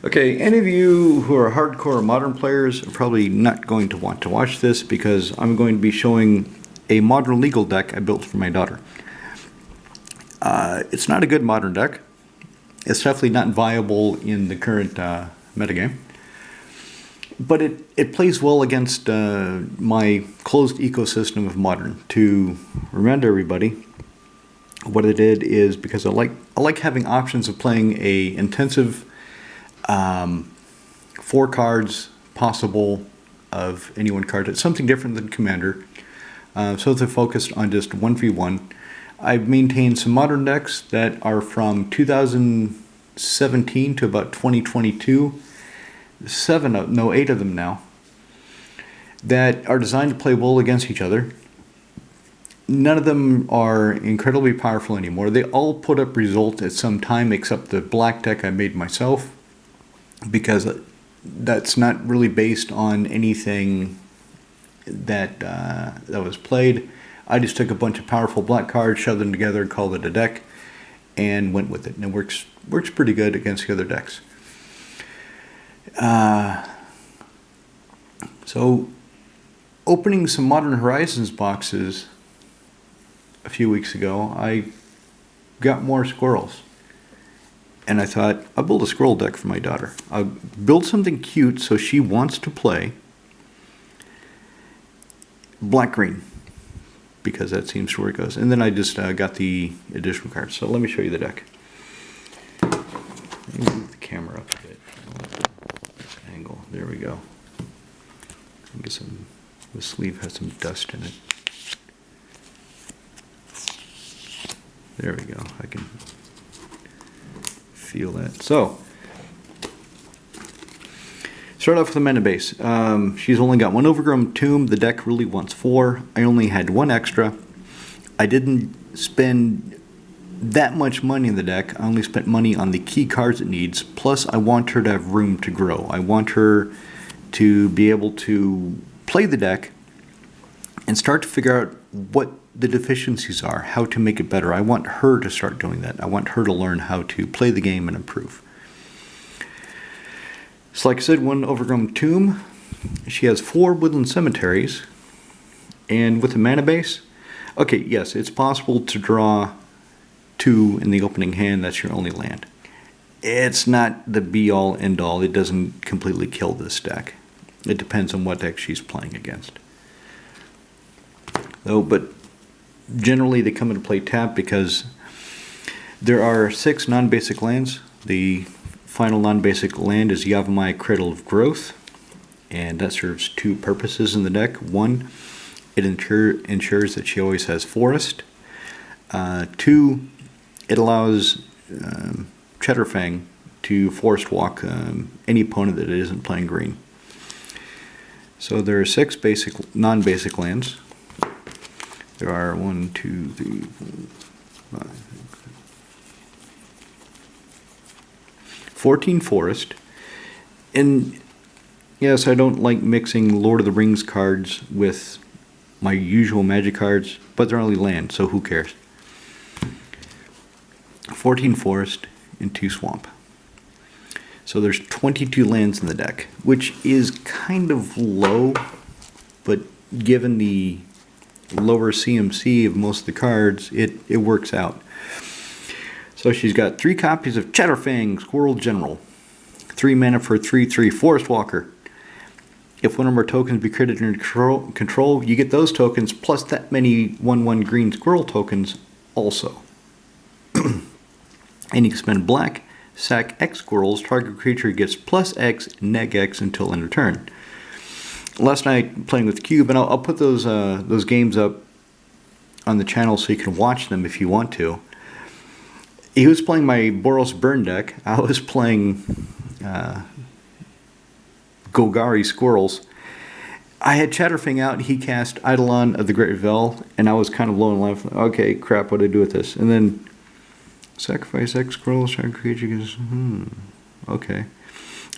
Okay, any of you who are hardcore Modern players are probably not going to want to watch this because I'm going to be showing a Modern legal deck I built for my daughter. It's not a good Modern deck. It's definitely not viable in the current metagame. But it plays well against my closed ecosystem of Modern. To remind everybody, what I did is because I like having options of playing a intensive 4 cards possible of any one card. It's something different than Commander. So they're focused on just 1v1. I've maintained some Modern decks that are from 2017 to about 2022. 8 of them now that are designed to play well against each other. None of them are incredibly powerful anymore. They all put up results at some time except the black deck I made myself, because that's not really based on anything that was played. I just took a bunch of powerful black cards, shoved them together, and called it a deck, and went with it. And it works pretty good against the other decks. So, opening some Modern Horizons boxes a few weeks ago, I got more squirrels. And I thought, I'll build a squirrel deck for my daughter. I'll build something cute so she wants to play black-green, because that seems to where it goes. And then I just got the additional cards. So let me show you the deck. Let me move the camera up a bit. Angle. There we go. I guess the sleeve has some dust in it. There we go. I can feel that. So, start off with the mana base. She's only got 1 overgrown tomb. The deck really wants 4. I only had 1 extra. I didn't spend that much money in the deck. I only spent money on the key cards it needs. Plus, I want her to have room to grow. I want her to be able to play the deck and start to figure out what the deficiencies are, how to make it better. I want her to start doing that. I want her to learn how to play the game and improve. So like I said, 1 overgrown tomb. She has 4 woodland cemeteries. And with the mana base, okay, yes, it's possible to draw 2 in the opening hand. That's your only land. It's not the be-all, end-all. It doesn't completely kill this deck. It depends on what deck she's playing against. Though, but generally they come into play tapped because there are 6 non-basic lands. The final non-basic land is Yavimaya, Cradle of Growth, and that serves 2 purposes in the deck. 1, it ensures that she always has forest. 2, it allows Cheddarfang to forest walk any opponent that isn't playing green. So there are 6 basic, non-basic lands. There are 1, 2, 3, 4, 5, 14 forest. And yes, I don't like mixing Lord of the Rings cards with my usual Magic cards, but they're only land, so who cares? 14 forest and 2 swamp. So there's 22 lands in the deck, which is kind of low, but given the lower CMC of most of the cards, it works out. So she's got 3 copies of Cheddarfang, Squirrel General, 3 mana for 3/3 Forest Walker. If one or more tokens be created in your control, you get those tokens plus that many 1/1 green squirrel tokens also. And you can spend black, sack X squirrels, target creature gets plus X, neg X until end of turn. Last night playing with Cube, and I'll put those games up on the channel so you can watch them if you want to. He was playing my Boros Burn deck. I was playing Golgari Squirrels. I had Cheddarfang out, he cast Eidolon of the Great Revel, and I was kind of low in life. Okay, crap, what do I do with this? And then sacrifice X squirrels, target creature gets, okay.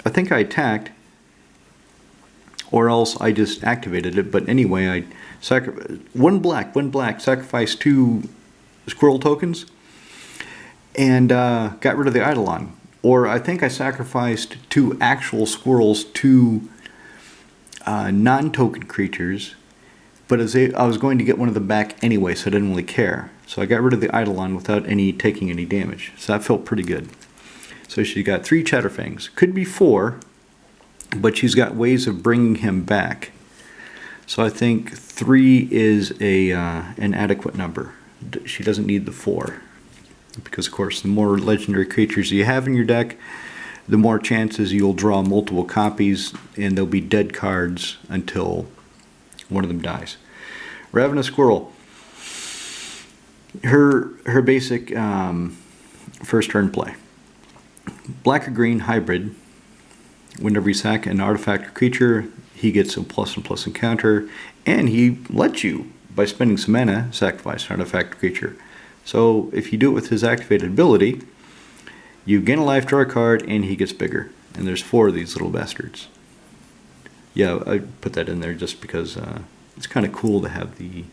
I think I attacked, or else I just activated it. But anyway, I one black, sacrificed 2 squirrel tokens, and got rid of the Eidolon. Or I think I sacrificed 2 actual squirrels to non-token creatures, but I was going to get one of them back anyway, so I didn't really care. So I got rid of the Eidolon without taking any damage. So that felt pretty good. So she got 3 Chatterfangs. Could be 4, but she's got ways of bringing him back. So I think 3 is an adequate number. She doesn't need the 4. Because, of course, the more legendary creatures you have in your deck, the more chances you'll draw multiple copies, and there'll be dead cards until one of them dies. Ravenous Squirrel. Her basic first turn play. Black or green hybrid. Whenever you sack an artifact or creature, he gets a +1/+1 encounter, and he lets you, by spending some mana, sacrifice an artifact or creature. So if you do it with his activated ability, you gain a life, draw a card, and he gets bigger. And there's 4 of these little bastards. Yeah, I put that in there just because it's kind of cool to have the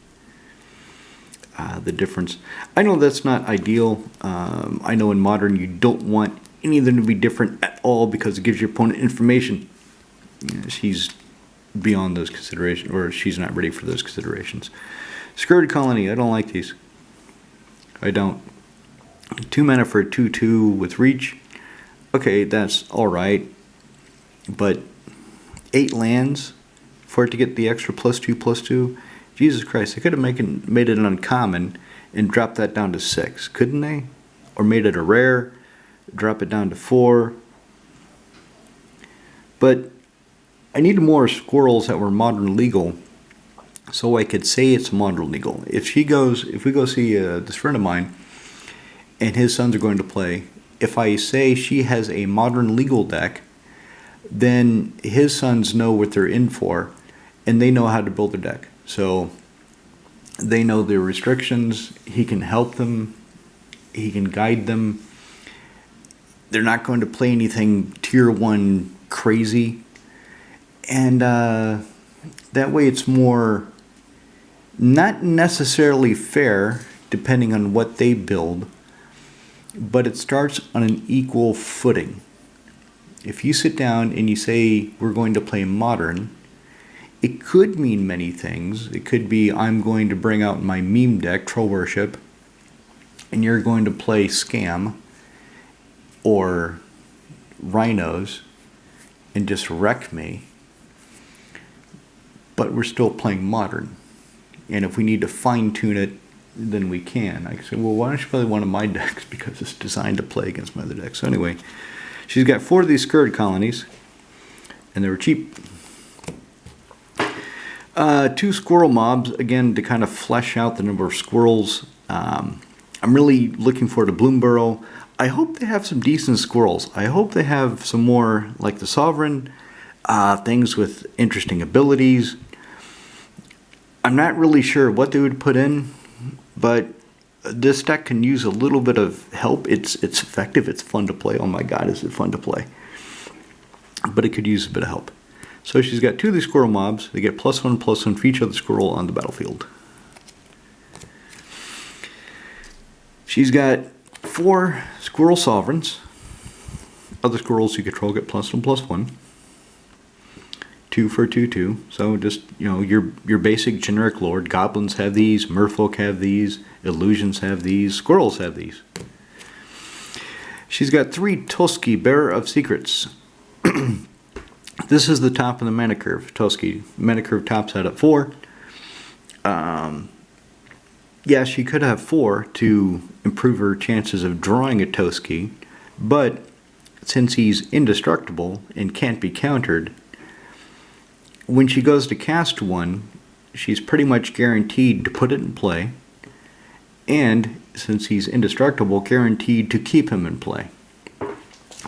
difference. I know that's not ideal. I know in Modern you don't want any of them to be different at all because it gives your opponent information. She's beyond those considerations, or she's not ready for those considerations. Skirted Colony, I don't like these. I don't. 2 mana for a 2/2 with reach. Okay, that's alright. But 8 lands for it to get the extra +2/+2? Jesus Christ, they could have made it an uncommon and dropped that down to 6, couldn't they? Or made it a rare, drop it down to 4. But I needed more squirrels that were Modern legal so I could say it's Modern legal. If we go see this friend of mine and his sons are going to play, if I say she has a Modern legal deck, then his sons know what they're in for and they know how to build their deck. So they know their restrictions, he can help them, he can guide them. They're not going to play anything tier 1 crazy. And that way it's more not necessarily fair depending on what they build, but it starts on an equal footing. If you sit down and you say we're going to play Modern, it could mean many things. It could be I'm going to bring out my meme deck, Troll Worship, and you're going to play Scam or Rhinos and just wreck me. But we're still playing Modern. And if we need to fine-tune it, then we can. I can say, well, why don't you play one of my decks because it's designed to play against my other decks. So anyway, she's got 4 of these Skirted Colonies, and they were cheap. 2 squirrel mobs, again, to kind of flesh out the number of squirrels. I'm really looking forward to Bloomburrow. I hope they have some decent squirrels. I hope they have some more, like the Sovereign, things with interesting abilities. I'm not really sure what they would put in, but this deck can use a little bit of help. It's effective, it's fun to play. Oh my god, is it fun to play. But it could use a bit of help. So she's got 2 of these squirrel mobs. They get +1/+1 for each other squirrel on the battlefield. She's got 4 squirrel sovereigns. Other squirrels you control get +1/+1. 2 for 2/2. So just, your basic generic lord. Goblins have these, merfolk have these, illusions have these, squirrels have these. She's got 3 Toski, Bearer of Secrets. This is the top of the mana curve, Toski. Mana curve tops out at 4. Yeah, she could have 4 to improve her chances of drawing a Toski, but since he's indestructible and can't be countered, when she goes to cast one, she's pretty much guaranteed to put it in play, and since he's indestructible, guaranteed to keep him in play.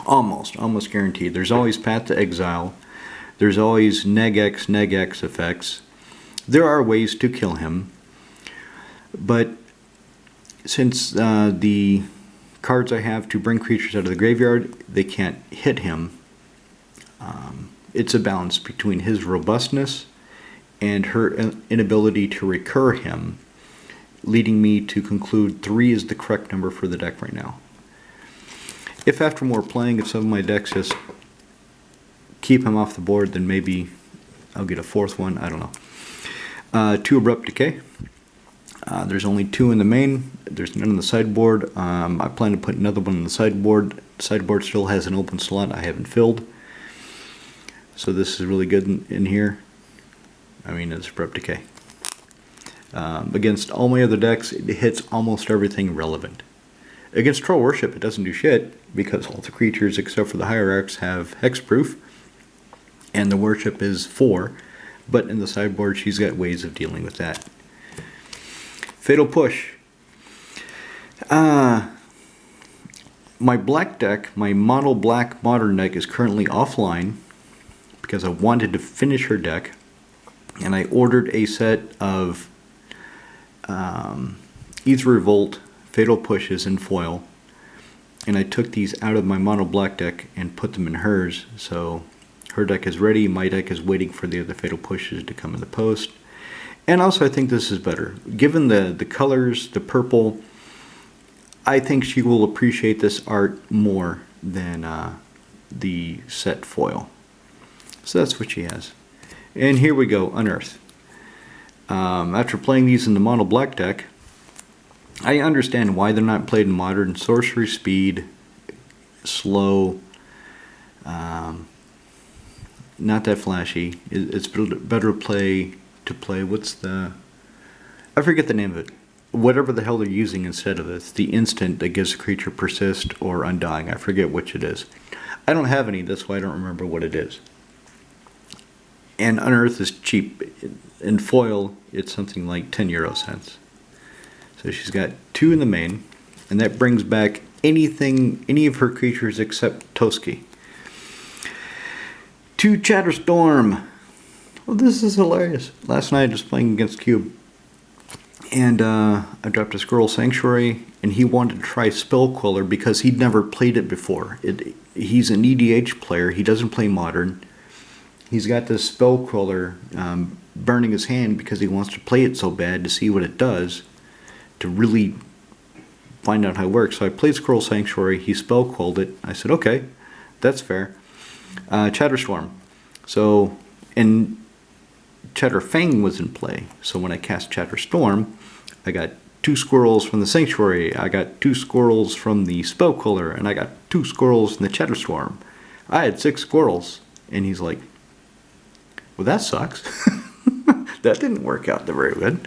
Almost guaranteed. There's always Path to Exile. There's always neg X effects. There are ways to kill him, but since the cards I have to bring creatures out of the graveyard, they can't hit him. It's a balance between his robustness and her inability to recur him, leading me to conclude 3 is the correct number for the deck right now. If after more playing, if some of my decks just keep him off the board, then maybe I'll get a fourth one. I don't know. 2 Abrupt Decay. There's only 2 in the main. There's none in the sideboard. I plan to put another one in the sideboard. Sideboard still has an open slot I haven't filled. So this is really good in here. I mean, it's Abrupt Decay. Against all my other decks, it hits almost everything relevant. Against Troll Worship, it doesn't do shit, because all the creatures except for the Hierarchs have hexproof, and the Worship is 4, but in the sideboard she's got ways of dealing with that. Fatal Push. My black deck, my mono black modern deck, is currently offline because I wanted to finish her deck, and I ordered a set of Ether Revolt Fatal Pushes in foil, and I took these out of my mono black deck and put them in hers. So her deck is ready, my deck is waiting for the other Fatal Pushes to come in the post. And also I think this is better. Given the colors, the purple, I think she will appreciate this art more than the set foil. So that's what she has. And here we go, Unearth. After playing these in the mono black deck, I understand why they're not played in modern. Sorcery speed, slow, not that flashy. It's better to play, what's the, I forget the name of it. Whatever the hell they're using instead of this. The instant that gives a creature persist or undying. I forget which it is. I don't have any, that's why I don't remember what it is. And Unearth is cheap. In foil, it's something like 10 euro cents. So she's got 2 in the main, and that brings back any of her creatures except Toski. 2 Chatterstorm. Well, this is hilarious. Last night I was playing against Cube, and I dropped a Squirrel Sanctuary, and he wanted to try Spellqueller because he'd never played it before. He's an EDH player. He doesn't play Modern. He's got this Spellqueller burning his hand because he wants to play it so bad to see what it does, to really find out how it works. So I played Squirrel Sanctuary, he spellquelled it. I said, okay, that's fair. Chatterstorm. So, and Chatterfang was in play. So when I cast Chatterstorm, I got 2 squirrels from the Sanctuary, I got 2 squirrels from the Spellqueller, and I got 2 squirrels from the Chatterstorm. I had 6 squirrels. And he's like, well, that sucks. That didn't work out very good.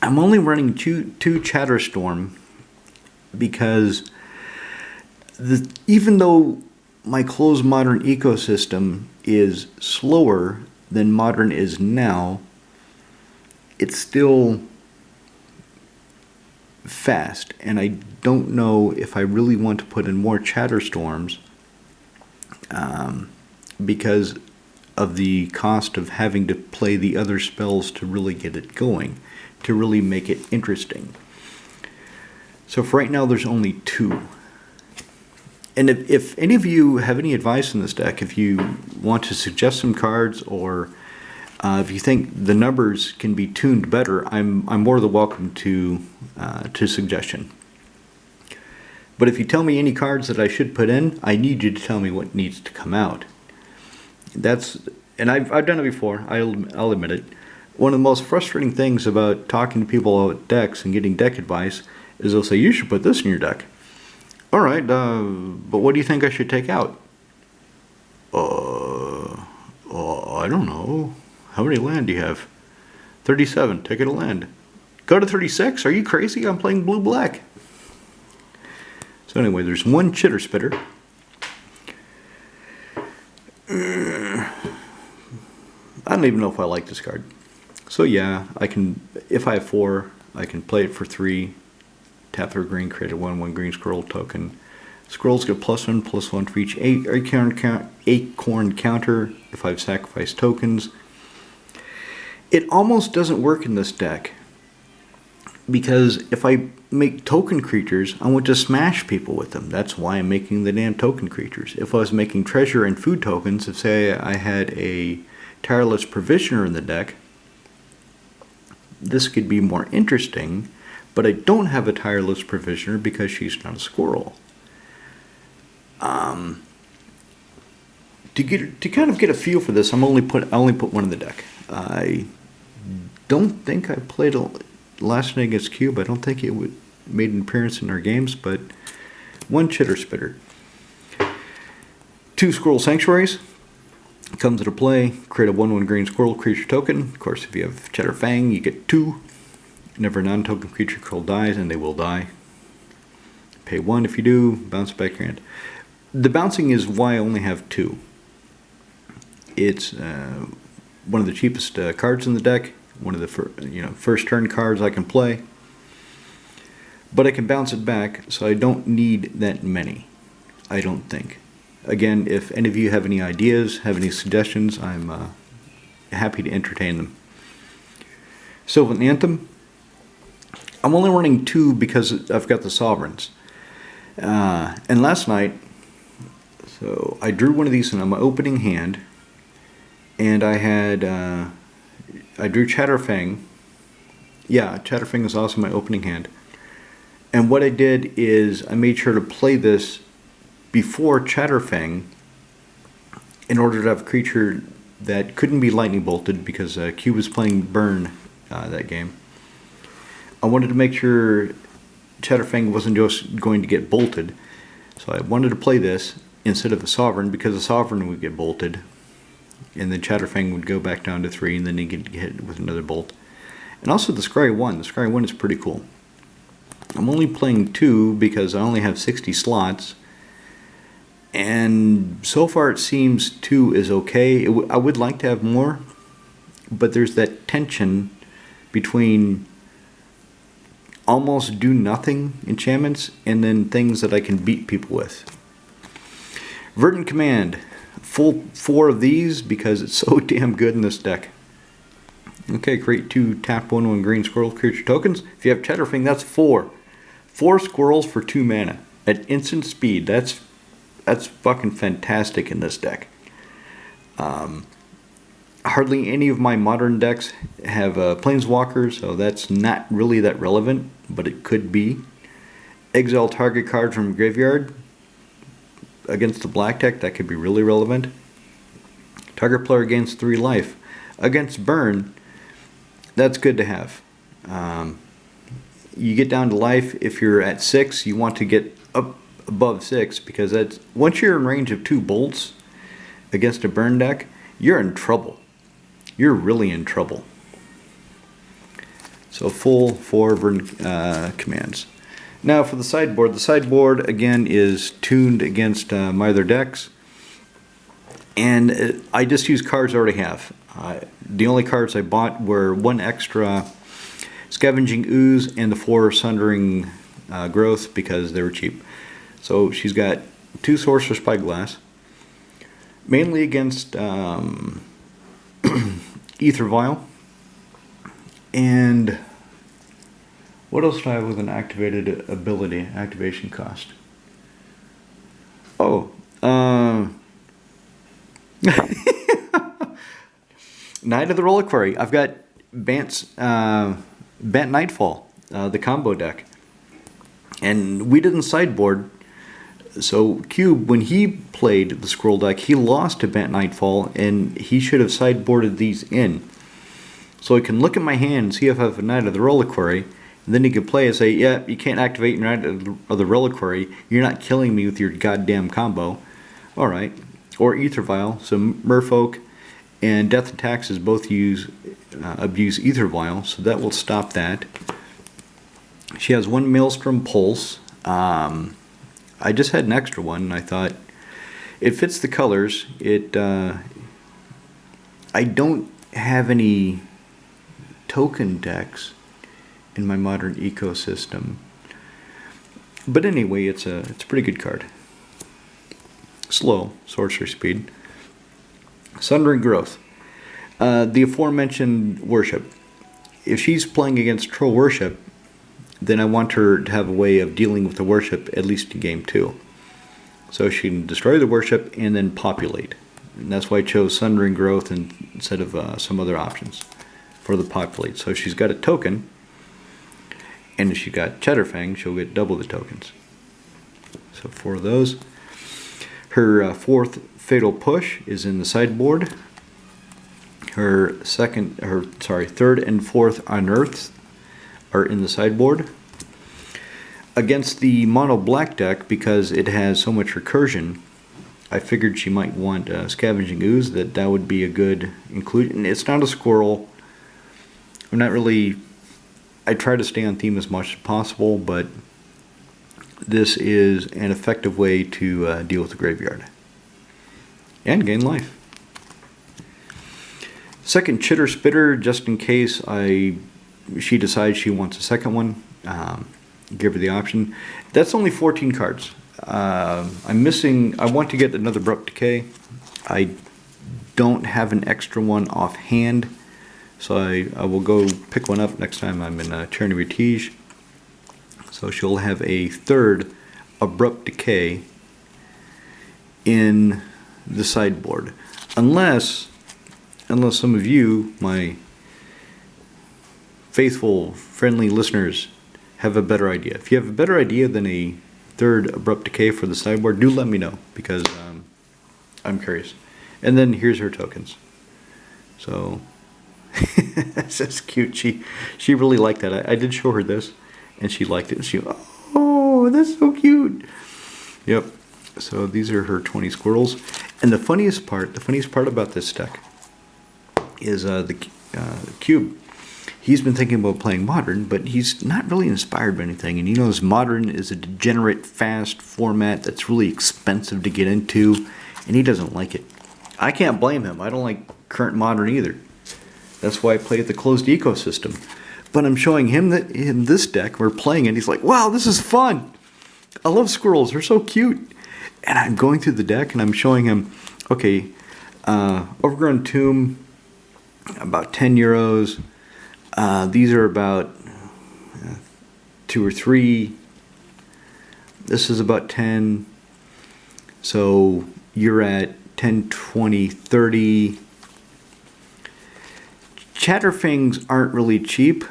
I'm only running two Chatterstorm because even though my closed Modern ecosystem is slower than Modern is now, it's still fast, and I don't know if I really want to put in more Chatterstorms because of the cost of having to play the other spells to really get it going, to really make it interesting. So for right now, there's only 2. And if any of you have any advice in this deck, if you want to suggest some cards, or if you think the numbers can be tuned better, I'm more than welcome to suggestion. But if you tell me any cards that I should put in, I need you to tell me what needs to come out. And I've done it before, I'll admit it. One of the most frustrating things about talking to people about decks and getting deck advice is they'll say, you should put this in your deck. Alright, but what do you think I should take out? I don't know. How many land do you have? 37, take it a land. Go to 36? Are you crazy? I'm playing blue-black. So anyway, there's 1 Chitter Spitter. I don't even know if I like this card. So yeah, I can, if I have 4, I can play it for 3, tap for green, create a 1/1 green squirrel token. Squirrels get +1/+1 for each acorn counter if I've sacrificed tokens. It almost doesn't work in this deck, because if I make token creatures, I want to smash people with them. That's why I'm making the damn token creatures. If I was making treasure and food tokens, if say I had a Tireless Provisioner in the deck, this could be more interesting, but I don't have a Tireless Provisioner because she's not a squirrel. To kind of get a feel for this, I only put one in the deck. I don't think I played last night against Cube. I don't think it made an appearance in our games, but one Chitter Spitter. 2 Squirrel Sanctuaries. Comes into play, create a 1/1 green squirrel creature token. Of course, if you have Cheddar Fang, you get 2. Whenever a non-token creature control dies, and they will die. Pay 1 if you do, bounce back your hand. The bouncing is why I only have 2. It's one of the cheapest cards in the deck, one of the first turn cards I can play. But I can bounce it back, so I don't need that many, I don't think. Again, if any of you have any ideas, have any suggestions, I'm happy to entertain them. Sylvan Anthem. I'm only running 2 because I've got the Sovereigns. And last night, so I drew one of these in my opening hand, and I drew Chatterfang. Yeah, Chatterfang is also my opening hand. And what I did is I made sure to play this before Chatterfang in order to have a creature that couldn't be lightning bolted because Q was playing Burn that game. I wanted to make sure Chatterfang wasn't just going to get bolted, so I wanted to play this instead of a Sovereign because the Sovereign would get bolted and then Chatterfang would go back down to 3 and then he'd get hit with another bolt. And also the Scry 1. The Scry 1 is pretty cool. I'm only playing 2 because I only have 60 slots. And so far it seems 2 is okay. I would like to have more, but there's that tension between almost do nothing enchantments and then things that I can beat people with. Verdant Command. Full 4 of these because it's so damn good in this deck. Okay, create 2 tap 1/1 green squirrel creature tokens. If you have Chatterfang, that's 4. 4 squirrels for 2 mana at instant speed. That's fucking fantastic in this deck. Hardly any of my modern decks have planeswalkers, so that's not really that relevant, but it could be. Exile target card from graveyard. Against the black deck, that could be really relevant. Target player gains 3 life. Against Burn, that's good to have. You get down to life if you're at 6. You want to get up above 6 because that's once you're in range of 2 bolts against a Burn deck, you're in trouble. You're really in trouble. So full 4 Verdant commands. Now for the sideboard again is tuned against my other decks, and I just use cards I already have. The only cards I bought were 1 extra Scavenging Ooze and the 4 Sundering Growth because they were cheap. So she's got 2 Sorcerer Spyglass, mainly against Ether Vial, and what else do I have with an activated ability, activation cost? Oh, Knight of the Reliquary. I've got Bant Nightfall, the combo deck. And we didn't sideboard, so Cube, when he played the scroll deck, he lost to Bant Nightfall, and he should have sideboarded these in. So I can look at my hand and see if I have a Knight of the Reliquary, and then he could play and say, yeah, you can't activate your Knight of the Reliquary. You're not killing me with your goddamn combo. Alright. Or Ether Vial. So Merfolk and Death and Taxes both abuse Ether Vial, so that will stop that. She has 1 Maelstrom Pulse. I just had an extra one, and I thought it fits the colors. I don't have any token decks in my modern ecosystem, but anyway, it's a pretty good card. Slow sorcery speed. Sundering Growth. The aforementioned Worship. If she's playing against Troll Worship, then I want her to have a way of dealing with the Worship at least in game 2. So she can destroy the Worship and then populate. And that's why I chose Sundering Growth instead of some other options for the populate. So she's got a token, and if she got Chatterfang, she'll get double the tokens. So 4 of those. Her fourth Fatal Push is in the sideboard. Her third and fourth Unearths are in the sideboard. Against the mono black deck, because it has so much recursion, I figured she might want Scavenging Ooze, that would be a good inclusion. It's not a squirrel. I'm not really... I try to stay on theme as much as possible, but this is an effective way to deal with the graveyard. And gain life. Second Chitter Spitter, just in case she decides she wants a second one. Give her the option. That's only 14 cards. I'm missing... I want to get another Abrupt Decay. I don't have an extra one offhand, so I will go pick one up next time I'm in Tyranny of Vertige. So she'll have a third Abrupt Decay in the sideboard. Unless some of you, my faithful, friendly listeners, have a better idea. If you have a better idea than a third Abrupt Decay for the sideboard, do let me know, because I'm curious. And then here's her tokens. So that's cute. She really liked that. I did show her this, and she liked it. And she, oh, that's so cute. Yep. So these are her 20 squirrels. And the funniest part about this deck is the Cube. He's been thinking about playing Modern, but he's not really inspired by anything. And he knows Modern is a degenerate, fast format that's really expensive to get into, and he doesn't like it. I can't blame him. I don't like current Modern either. That's why I play the closed ecosystem. But I'm showing him that in this deck, we're playing it, he's like, wow, this is fun. I love squirrels. They're so cute. And I'm going through the deck, and I'm showing him, okay, Overgrown Tomb, about 10 euros. These are about 2 or 3. This is about 10. So you're at 10, 20, 30. Chatterfings aren't really cheap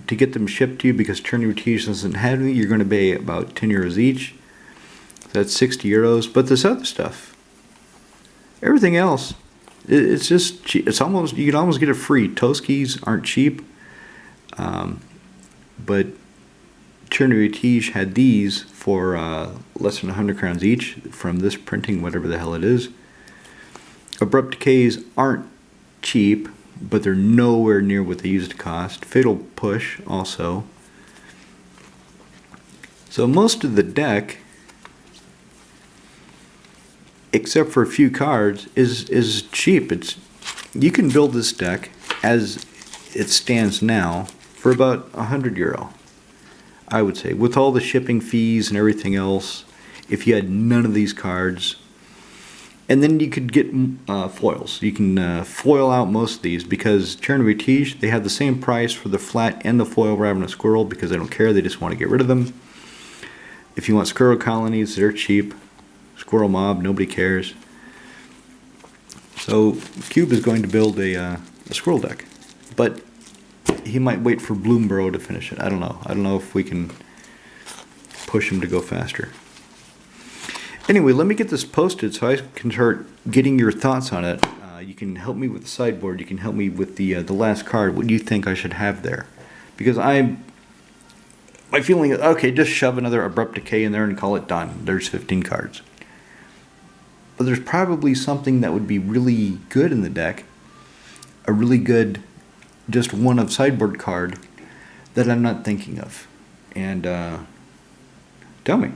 to get them shipped to you, because Tyranny of Vertige doesn't have any. You're going to pay about 10 euros each. So that's 60 euros. But this other stuff, everything else, it's just cheap. It's almost, you can almost get it free. Toskis aren't cheap, but Tyranny of Vertige had these for less than 100 crowns each from this printing, whatever the hell it is. Abrupt Decays aren't cheap, but they're nowhere near what they used to cost. Fatal Push also. So most of the deck, except for a few cards, is cheap. You can build this deck as it stands now for about €100, I would say, with all the shipping fees and everything else, if you had none of these cards. And then you could get foils. You can foil out most of these, because Tyranny of Vertige, they have the same price for the flat and the foil Ravenous Squirrel, because they don't care, they just want to get rid of them. If you want Squirrel Colonies, they're cheap. Squirrel Mob, nobody cares. So Cube is going to build a squirrel deck, but he might wait for Bloomborough to finish it. I don't know. I don't know if we can push him to go faster. Anyway, let me get this posted so I can start getting your thoughts on it. You can help me with the sideboard. You can help me with the last card. What do you think I should have there? Because my feeling is, okay, just shove another Abrupt Decay in there and call it done. There's 15 cards. But there's probably something that would be really good in the deck. A really good, just one of sideboard card that I'm not thinking of. And tell me.